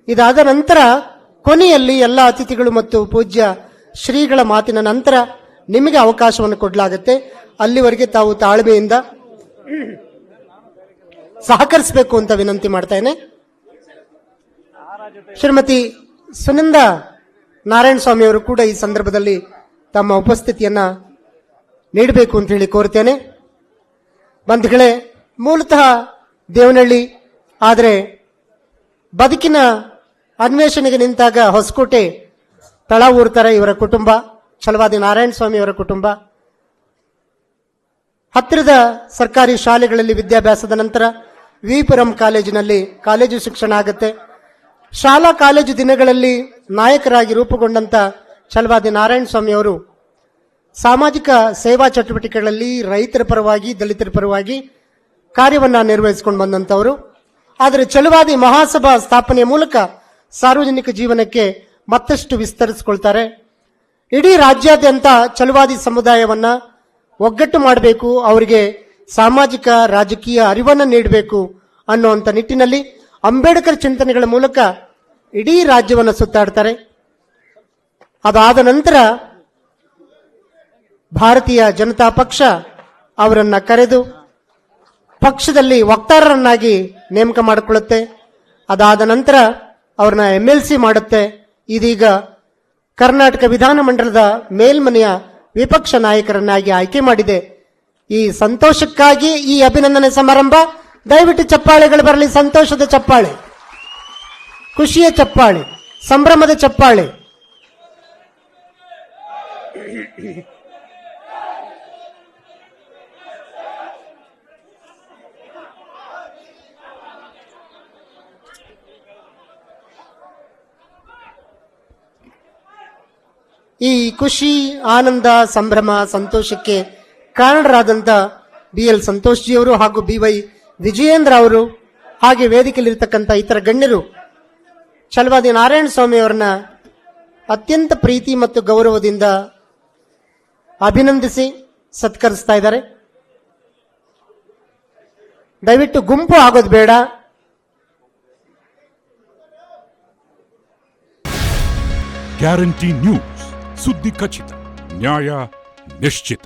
ಇದಾದ ನಂತರ ಕೊನೆಯಲ್ಲಿ ಎಲ್ಲ ಅತಿಥಿಗಳು ಮತ್ತು ಪೂಜ್ಯ ಶ್ರೀಗಳ ಮಾತಿನ ನಂತರ ನಿಮಗೆ ಅವಕಾಶವನ್ನು ಕೊಡಲಾಗುತ್ತೆ. ಅಲ್ಲಿವರೆಗೆ ತಾವು ತಾಳ್ಮೆಯಿಂದ ಸಹಕರಿಸಬೇಕು ಅಂತ ವಿನಂತಿ ಮಾಡ್ತೇನೆ. ಶ್ರೀಮತಿ ಸುನಂದ ನಾರಾಯಣ ಸ್ವಾಮಿ ಅವರು ಕೂಡ ಈ ಸಂದರ್ಭದಲ್ಲಿ ತಮ್ಮ ಉಪಸ್ಥಿತಿಯನ್ನ ನೀಡಬೇಕು ಅಂತ ಹೇಳಿ ಕೋರ್ತೇನೆ. ಬಂಧುಗಳೇ, ಮೂಲತಃ ದೇವನಹಳ್ಳಿ, ಆದರೆ ಬದುಕಿನ ಅನ್ವೇಷಣೆಗೆ ನಿಂತಾಗ ಹೊಸಕೋಟೆ ತಳವೂರು ತರ ಇವರ ಕುಟುಂಬ, ಛಲವಾದಿ ನಾರಾಯಣ ಸ್ವಾಮಿ ಅವರ ಕುಟುಂಬ. ಹತ್ತಿರದ ಸರ್ಕಾರಿ ಶಾಲೆಗಳಲ್ಲಿ ವಿದ್ಯಾಭ್ಯಾಸದ ನಂತರ ವಿಪುರಂ ಕಾಲೇಜಿನಲ್ಲಿ ಕಾಲೇಜು ಶಿಕ್ಷಣ ಆಗುತ್ತೆ. ಶಾಲಾ ಕಾಲೇಜು ದಿನಗಳಲ್ಲಿ ನಾಯಕರಾಗಿ ರೂಪುಗೊಂಡಂತ ಛಲವಾದಿ ನಾರಾಯಣ ಸ್ವಾಮಿ ಅವರು ಸಾಮಾಜಿಕ ಸೇವಾ ಚಟುವಟಿಕೆಗಳಲ್ಲಿ ರೈತರ ಪರವಾಗಿ, ದಲಿತರ ಪರವಾಗಿ ಕಾರ್ಯವನ್ನ ನಿರ್ವಹಿಸಿಕೊಂಡು ಬಂದಂತವರು. ಆದರೆ ಛಲವಾದಿ ಮಹಾಸಭಾ ಸ್ಥಾಪನೆಯ ಮೂಲಕ ಸಾರ್ವಜನಿಕ ಜೀವನಕ್ಕೆ ಮತ್ತಷ್ಟು ವಿಸ್ತರಿಸಿಕೊಳ್ತಾರೆ. ಇಡೀ ರಾಜ್ಯಾದ್ಯಂತ ಛಲವಾದಿ ಸಮುದಾಯವನ್ನ ಒಗ್ಗಟ್ಟು ಮಾಡಬೇಕು, ಅವರಿಗೆ ಸಾಮಾಜಿಕ ರಾಜಕೀಯ ಅರಿವನ್ನು ನೀಡಬೇಕು ಅನ್ನುವಂಥ ನಿಟ್ಟಿನಲ್ಲಿ ಅಂಬೇಡ್ಕರ್ ಚಿಂತನೆಗಳ ಮೂಲಕ ಇಡೀ ರಾಜ್ಯವನ್ನು ಸುತ್ತಾಡ್ತಾರೆ. ಅದಾದ ನಂತರ ಭಾರತೀಯ ಜನತಾ ಪಕ್ಷ ಅವರನ್ನ ಕರೆದು ಪಕ್ಷದಲ್ಲಿ ವಕ್ತಾರರನ್ನಾಗಿ ನೇಮಕ ಮಾಡಿಕೊಳ್ಳುತ್ತೆ. ಅದಾದ ನಂತರ ಅವ್ರನ್ನ MLC ಮಾಡುತ್ತೆ. ಇದೀಗ ಕರ್ನಾಟಕ ವಿಧಾನಮಂಡಲದ ಮೇಲ್ಮನೆಯ ವಿಪಕ್ಷ ನಾಯಕರನ್ನಾಗಿ ಆಯ್ಕೆ ಮಾಡಿದೆ. ಈ ಸಂತೋಷಕ್ಕಾಗಿ ಈ ಅಭಿನಂದನೆ ಸಮಾರಂಭ. ದಯವಿಟ್ಟು ಚಪ್ಪಾಳೆಗಳು ಬರಲಿ, ಸಂತೋಷದ ಚಪ್ಪಾಳೆ, ಖುಷಿಯ ಚಪ್ಪಾಳೆ, ಸಂಭ್ರಮದ ಚಪ್ಪಾಳೆ. ಈ ಖುಷಿ, ಆನಂದ, ಸಂಭ್ರಮ, ಸಂತೋಷಕ್ಕೆ ಕಾರಣರಾದಂಥ BL ಸಂತೋಷ್ ಜಿ ಅವರು ಹಾಗೂ BY ವಿಜಯೇಂದ್ರ ಅವರು, ಹಾಗೆ ವೇದಿಕೆಯಲ್ಲಿರ್ತಕ್ಕಂಥ ಇತರ ಗಣ್ಯರು ಛಲವಾದಿ ನಾರಾಯಣ ಸ್ವಾಮಿ ಅವರನ್ನ ಅತ್ಯಂತ ಪ್ರೀತಿ ಮತ್ತು ಗೌರವದಿಂದ ಅಭಿನಂದಿಸಿ ಸತ್ಕರಿಸ್ತಾ ಇದ್ದಾರೆ. ದಯವಿಟ್ಟು ಗುಂಪು ಆಗೋದು ಬೇಡ. ಗ್ಯಾರಂಟಿ ನ್ಯೂಸ್, ಸುದ್ದಿ ಖಚಿತ, ನ್ಯಾಯ ನಿಶ್ಚಿತ.